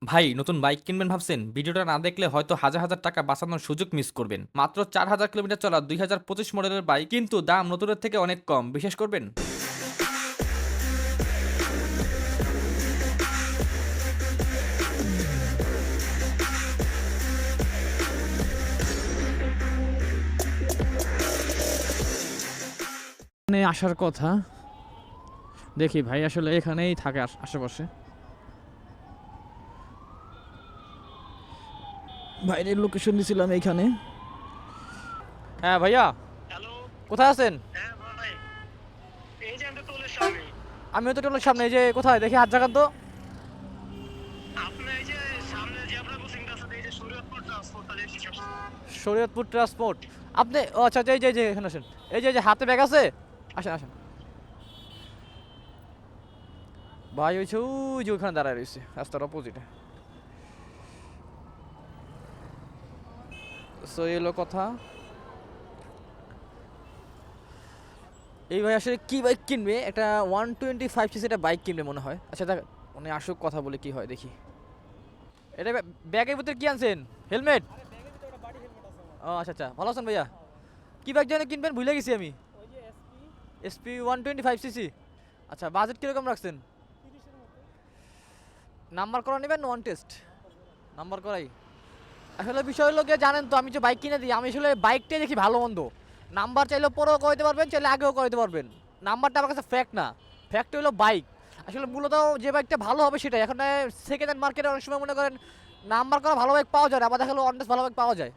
ভাই নতুন বাইক কিনবেন ভাবছেন? ভিডিওটা না দেখলে হয়তো হাজার হাজার টাকা বাঁচানোর সুযোগ মিস করবেন। মাত্র 4000 কিলোমিটার চলা 2025 মডেলের বাইক, কিন্তু দাম নতুনের থেকে অনেক কম। বিশ্বাস করবেন? এখানে আসার কথা। দেখি ভাই আসলে এখানেই থাকে আশেপাশে। বাইরের লোকেশন দিছিলাম এইখানে। হ্যাঁ ভাইয়া, হ্যালো। কোথায় আছেন? হ্যাঁ ভাই, এই যে আমি টোলের সামনে। আমিও তো টোলের সামনে। এই যে কোথায় দেখি হাত জাগান তো। আপনি এই যে সামনে জেব্রা ক্রসিংটা আছে, এই যে শরীয়তপুর ট্রান্সপোর্টটা দেখি। শরীয়তপুর ট্রান্সপোর্ট। আপনি ও আচ্ছা আচ্ছা, এই যে এখানে আসেন। এই যে হাতে ব্যাগ আছে। আসেন আসেন ভাই। ওই যে ওইখানে দাঁড়ায় রয়েছে রাস্তার অপোজিটে। সো এলো কথা। এই ভাই আসলে কি বাইক কিনবে? একটা 125 সিসি একটা বাইক কিনবে মনে হয়। আচ্ছা দেখ, উনি আসুক, কথা বলে কি হয় দেখি। এটা ব্যাগের ভিতরে কি আনছেন? হেলমেট? ও আচ্ছা আচ্ছা, ভালো আছেন ভাইয়া? কি বাইক যেন কিনবেন ভুলে গেছি আমি। SP 125 CC. আচ্ছা, বাজেট কিরকম রাখছেন? নাম্বার করা নেবেন, ওয়ান টেস্ট? নাম্বার করাই। আসলে বিষয় হলো গিয়ে, জানেন তো আমি যে বাইক কিনে দিই, আমি আসলে বাইকটাই দেখি ভালো মন্দ। নাম্বার চাইলে পরেও করাইতে পারবেন, চাইলে আগেও করাইতে পারবেন। নাম্বারটা আমার কাছে ফ্যাক্ট না, ফ্যাক্ট হলো বাইক। আসলে মূলত যে বাইকটা ভালো হবে সেটাই। এখন সেকেন্ড হ্যান্ড মার্কেটে অনেক সময় মনে করেন নাম্বার করা ভালো বাইক পাওয়া যায় না, আবার দেখা গেলো অন টেস্ট ভালো বাইক পাওয়া যায়।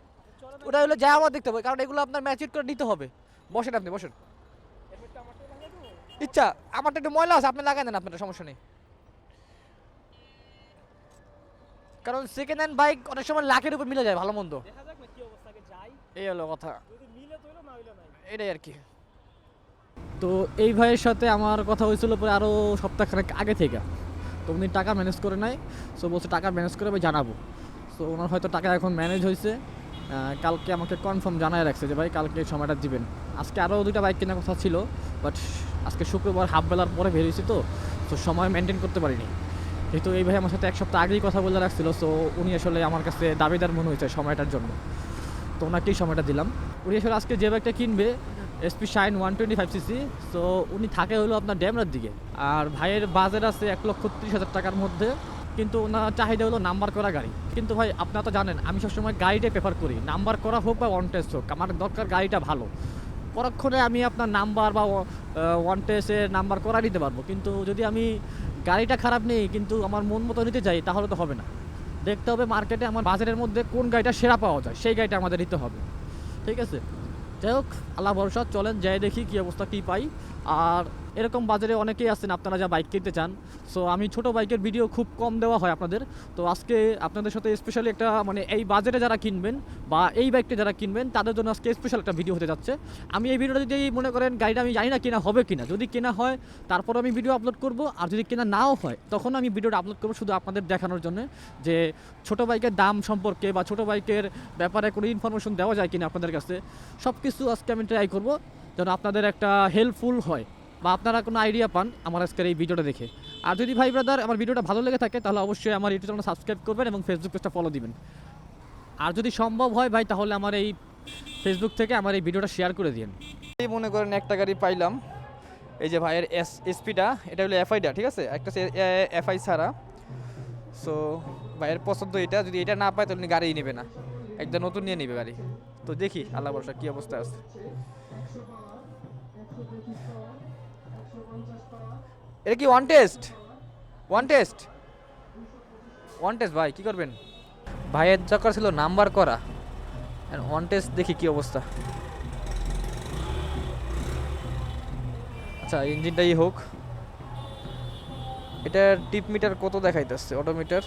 ওটা হলো যা আমার দেখতে হবে, কারণ এগুলো আপনার ম্যাচিউর করে নিতে হবে। বসেন আপনি, বসেন। ইচ্ছা আমারটা একটু ময়লা আছে, আপনি লাগাই দেন, আপনার সমস্যা নেই। কারণ সেকেন্ড হ্যান্ড বাইক অনেক সময় লাখের উপর মিলে যায় ভালো মন্দ। এই হলো কথা, এটাই আর কি। তো এই ভাইয়ের সাথে আমার কথা হয়েছিল পরে আরও সপ্তাহখানেক আগে থেকে। তো উনি টাকা ম্যানেজ করে নাই। সো বলছে টাকা ম্যানেজ করে আমি জানাবো। সো ওনার হয়তো টাকা এখন ম্যানেজ হয়েছে। কালকে আমাকে কনফার্ম জানায় রাখছে যে ভাই কালকে সময়টা দিবেন। আজকে আরও দুইটা বাইক কেনার কথা ছিল, বাট আজকে শুক্রবার হাফ বেলার পরে বেরিয়েছি, তো সময় মেনটেন করতে পারিনি। যেহেতু এই ভাই আমার সাথে এক সপ্তাহ আগেই কথা বলে রাখছিল, সো উনি আসলে আমার কাছে দাবিদার মনে হয়েছে সময়টার জন্য। তো ওনাকেই সময়টা দিলাম। উনি আসলে আজকে যে বাইকটা কিনবে এসপি শাইন 125 সিসি। সো উনি থাকে হলো আপনার ড্যামরার দিকে। আর ভাইয়ের বাজেট আছে 1,30,000 টাকার মধ্যে। কিন্তু ওনার চাহিদা হলো নাম্বার করা গাড়ি। কিন্তু ভাই আপনারা তো জানেন আমি সবসময় গাড়িটাই প্রেফার করি, নাম্বার করা হোক বা ওয়ান টেস্ট হোক, আমার দরকার গাড়িটা ভালো। পরক্ষণে আমি আপনার নাম্বার বা ওয়ান টেস্টের নাম্বার করা নিতে পারবো, কিন্তু যদি আমি গাড়িটা খারাপ নেই কিন্তু আমার মন মতো নিতে চাই, তাহলে তো হবে না। দেখতে হবে মার্কেটে আমার বাজারের মধ্যে কোন গাড়িটা সেরা পাওয়া যায়, সেই গাড়িটা আমাদের নিতে হবে। ঠিক আছে, যাই হোক, আল্লাহ ভরসা, চলেন যাই দেখি কী অবস্থা কী পাই। আর এরকম বাজারে অনেকেই আছেন আপনারা যা বাইক কিনতে চান। সো আমি ছোট বাইকের ভিডিও খুব কম দেওয়া হয় আপনাদের। তো আজকে আপনাদের সাথে স্পেশালি একটা মানে এই বাজেটে যারা কিনবেন বা এই বাইকটা যারা কিনবেন তাদের জন্য আজকে স্পেশাল একটা ভিডিও হতে যাচ্ছে। আমি এই ভিডিওটা যদি মনে করেন গাড়িটা আমি জানি না কেনা হবে কিনা, যদি কেনা হয় তারপর আমি ভিডিও আপলোড করব, আর যদি কেনা নাও হয় তখন আমি ভিডিওটা আপলোড করবো শুধু আপনাদের দেখানোর জন্য যে ছোট বাইকের দাম সম্পর্কে বা ছোট বাইকের ব্যাপারে কোনো ইনফরমেশন দেওয়া যায় কিনা আপনাদের কাছে। সব কিছু আজকে আমি ট্রাই করবো যেন আপনাদের একটা হেল্পফুল হয় বা আপনারা কোনো আইডিয়া পান আমার আজকের এই ভিডিওটা দেখে। আর যদি ভাই ব্রাদার আমার ভিডিওটা ভালো লেগে থাকে তাহলে অবশ্যই আমার ইউটিউব চ্যানেল সাবস্ক্রাইব করবেন এবং ফেসবুক পেজটা ফলো দিবেন। আর যদি সম্ভব হয় ভাই তাহলে আমার এই ফেসবুক থেকে আমার এই ভিডিওটা শেয়ার করে দিন। এই মনে করেন একটা গাড়ি পাইলাম, এই যে ভাইয়ের এসপিটা, এটা হলো এফআইটা, ঠিক আছে, একটা এফআই ছাড়া। সো ভাইয়ের পছন্দ এটা, যদি এটা না পায় তাহলে গাড়িই নেবে না, একদম নতুন নিয়ে নেবে গাড়ি। তো দেখি আল্লাহ ভরসা কী অবস্থা আছে। এটা কি one test? One test, one test ভাই কি করবেন? ভাইয়ের দরকার ছিল নাম্বার করা, ওয়ান টেস্ট দেখি কি অবস্থা। আচ্ছা ইঞ্জিনটাই হোক। এটার টিপ মিটার কত দেখাইতেছে? অটোমিটার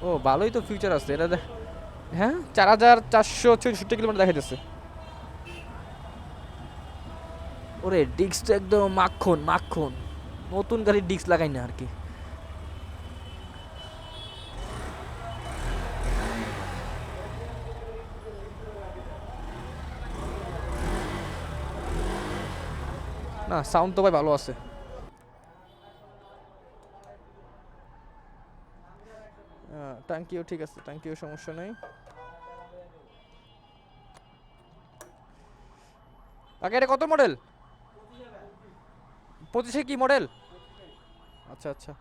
ও ভালোই তো ফিউচার আছে এটা। হ্যাঁ, 4466 কিলোমিটার দেখাইতেছে। ওরে ডিস্কটা একদম মাখন মাখন, নতুন গাড়ির ডিস্ক লাগাই না আর কি। না সাউন্ড তো ভাই ভালো আছে। ট্যাঙ্কিও ঠিক আছে, ট্যাঙ্কিও সমস্যা নেই। আগে এটা কত মডেল? 25 কি মডেল? আচ্ছা আচ্ছা,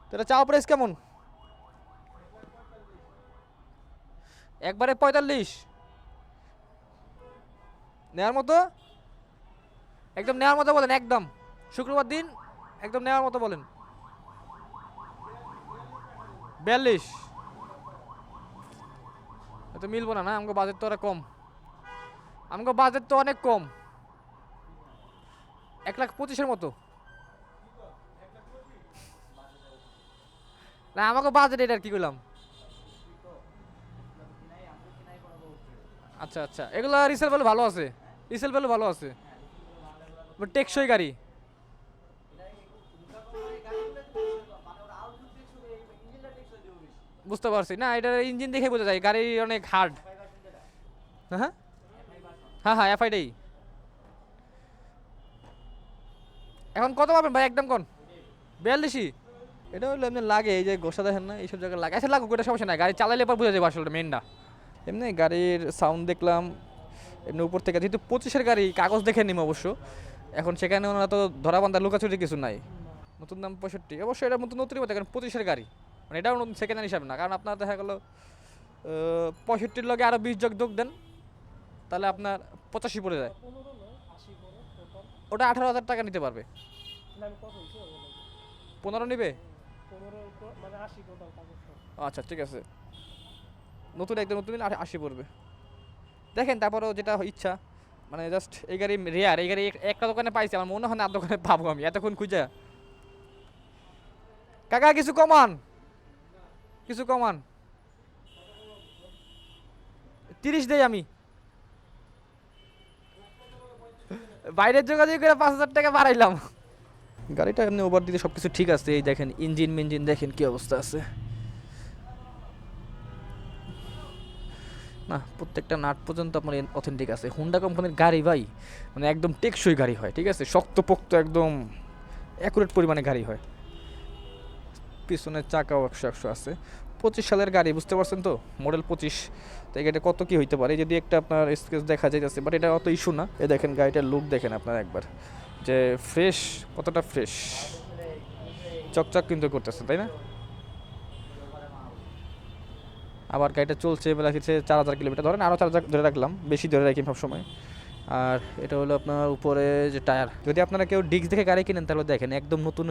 তো এটা চাওয়া প্রাইস কেমন? একবারে 45 নেওয়ার মতো? একদম নেওয়ার মতো বলেন, একদম শুক্রবার দিন একদম নেওয়ার মতো বলেন। 42 এত মিলবো না, না আমাকে বাজেট তো অনেক কম, আমাকে বাজেট তো অনেক কম, 1,25,000 মতো। না আমাকে বাজেট এটা আর কি করলাম। আচ্ছা আচ্ছা, এগুলো রিসেল ভ্যালু ভালো আছে, রিসেল ভ্যালু ভালো আছে, বাট টেকসই গাড়ি। বুঝতে পারছি, না এটার ইঞ্জিন দেখে বোঝা যায় গাড়ি অনেক হার্ড। হ্যাঁ হ্যাঁ হ্যাঁ এফআইডি। এখন কত পাবেন ভাই একদম কোন? 42। এটা হলো এমনি লাগে, এই যে গোসা দেখেন না এইসব জায়গায় লাগে। আচ্ছা লাগুক, এটা সমস্যা নাই, গাড়ি চালাইলে পর বোঝা যাবে আসলে মেনটা। এমনি গাড়ির সাউন্ড দেখলাম এমনি উপর থেকে, যেহেতু 25-এর গাড়ি কাগজ দেখে নিম অবশ্য। এখন সেখানে ওনারা তো ধরা বান্ধা লুকাচুরি কিছু নাই। নতুন দাম 65, অবশ্যই এটা নতুন নতুনই বলতে, কারণ 25-এর গাড়ি মানে এটাও নতুন সেকেন্ড হ্যান্ড হিসাবে না। কারণ আপনার দেখা গেলো 65-র লগে আরও 20 যোগ দেন, তাহলে আপনার 85 পড়ে যায়। ওটা 18,000 টাকা নিতে পারবে। 15 নিবে? আচ্ছা ঠিক আছে, নতুন একদম নতুন 80 পড়বে। দেখেন তারপরেও যেটা ইচ্ছা, মানে জাস্ট এই গাড়ি রেয়ার, এই গাড়ি একটা দোকানে পাইছি, আমার মনে হয় না আর দোকানে পাবো আমি এতক্ষণ খুঁজে। কাকা কিছু কমান, কিছু কমান। 30 দেই আমি, বাইরের যোগাযোগ করে 5,000 টাকা বাড়াইলাম। গাড়িটা এমনি ওভার দিতে সব কিছু ঠিক আছে, এই দেখেন ইঞ্জিন মিঞ্জিন দেখেন কি অবস্থা আছে। না প্রত্যেকটা নাট পর্যন্ত আপনার অথেন্টিক আছে। হুন্ডা কোম্পানির গাড়ি ভাই মানে একদম টেকসই গাড়ি হয়, ঠিক আছে, শক্তপোক্ত একদম অ্যাকুরেট পরিমাণে গাড়ি হয়। পিছনের চাকাও 100 আছে। 25 সালের গাড়ি, বুঝতে পারছেন তো, মডেল 25। তো এই গাড়িটা কত কি হইতে পারে, যদি একটা আপনার স্কেচ দেখা যাইতেছে, বাট এটা অত ইস্যু না। এ দেখেন গাড়িটার লুক দেখেন আপনার একবার, যে ফ্রেশ, কতটা ফ্রেশ, চকচক কিন্তু করতেছে, তাই না? আবার গাড়িটা চলছে এবার রাখছে 4,000 কিলোমিটার, ধরেন আরও 4,000 ধরে রাখলাম, বেশি ধরে রাখি সবসময়। আর এটা হলো আপনার উপরে যে টায়ার, যদি আপনারা কেউ ডিস্ক দেখে গাড়ি কিনেন তাহলে দেখেন একদম নতুন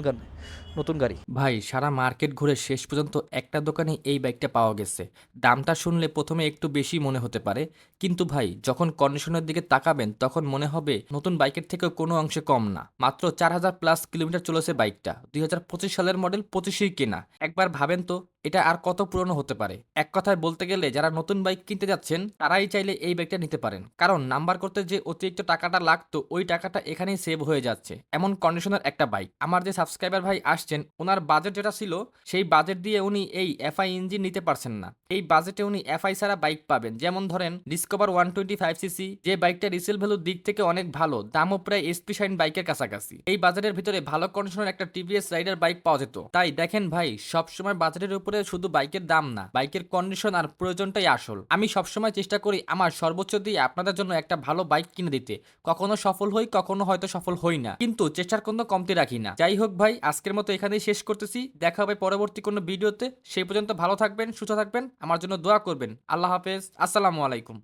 নতুন গাড়ি। ভাই সারা মার্কেট ঘুরে শেষ পর্যন্ত একটা দোকানে এই বাইকটা পাওয়া গেছে। দামটা শুনলে প্রথমে একটু বেশি মনে হতে পারে, কিন্তু ভাই যখন কন্ডিশনের দিকে তাকাবেন তখন মনে হবে নতুন বাইকের থেকেও কোনো অংশে কম না। মাত্র 4,000+ কিলোমিটার চলেছে বাইকটা, 2025 সালের মডেল, 25ই কেনা। একবার ভাবেন তো এটা আর কত পুরনো হতে পারে। এক কথায় বলতে গেলে যারা নতুন বাইক কিনতে যাচ্ছেন তারাই চাইলে এই বাইকটা নিতে পারেন, কারণ নাম্বার করতে যে অতিরিক্ত টাকাটা লাগতো ওই টাকাটা এখানেই সেভ হয়ে যাচ্ছে। এমন কন্ডিশনের একটা বাইক। আমার যে সাবস্ক্রাইবার ভাই আসছেন, ওনার বাজেট যেটা ছিল সেই বাজেট দিয়ে উনি এই এফআই ইঞ্জিন নিতে পারছেন না। এই বাজেটে উনি এফআই ছাড়া বাইক পাবেন, যেমন ধরেন ডিসকভার 125cc, যে বাইকটা রিসেল ভ্যালুর দিক থেকে অনেক ভালো, দামও প্রায় এসপি শাইন বাইকের কাছাকাছি। এই বাজেটের ভিতরে ভালো কন্ডিশনের একটা টিভিএস রাইডার বাইক পাওয়া যেত। তাই দেখেন ভাই, সবসময় বাজেটের উপরে শুধু বাইকের দাম না, বাইকের কন্ডিশন আর প্রয়োজনটাই আসল। আমি সবসময় চেষ্টা করি আমার সর্বোচ্চ দিয়ে আপনাদের জন্য একটা ভালো বাইক কিনে দিতে। কখনো সফল হই, কখনো হয়তো সফল হই না, কিন্তু চেষ্টার কোনো কমতি রাখি না। যাই হোক ভাই, আজকের মতো এখানেই শেষ করতেছি। দেখা হবে পরবর্তী কোনো ভিডিওতে। সেই পর্যন্ত ভালো থাকবেন, সুস্থ থাকবেন, আমার জন্য দোয়া করবেন। আল্লাহ হাফেজ, আসসালামু আলাইকুম।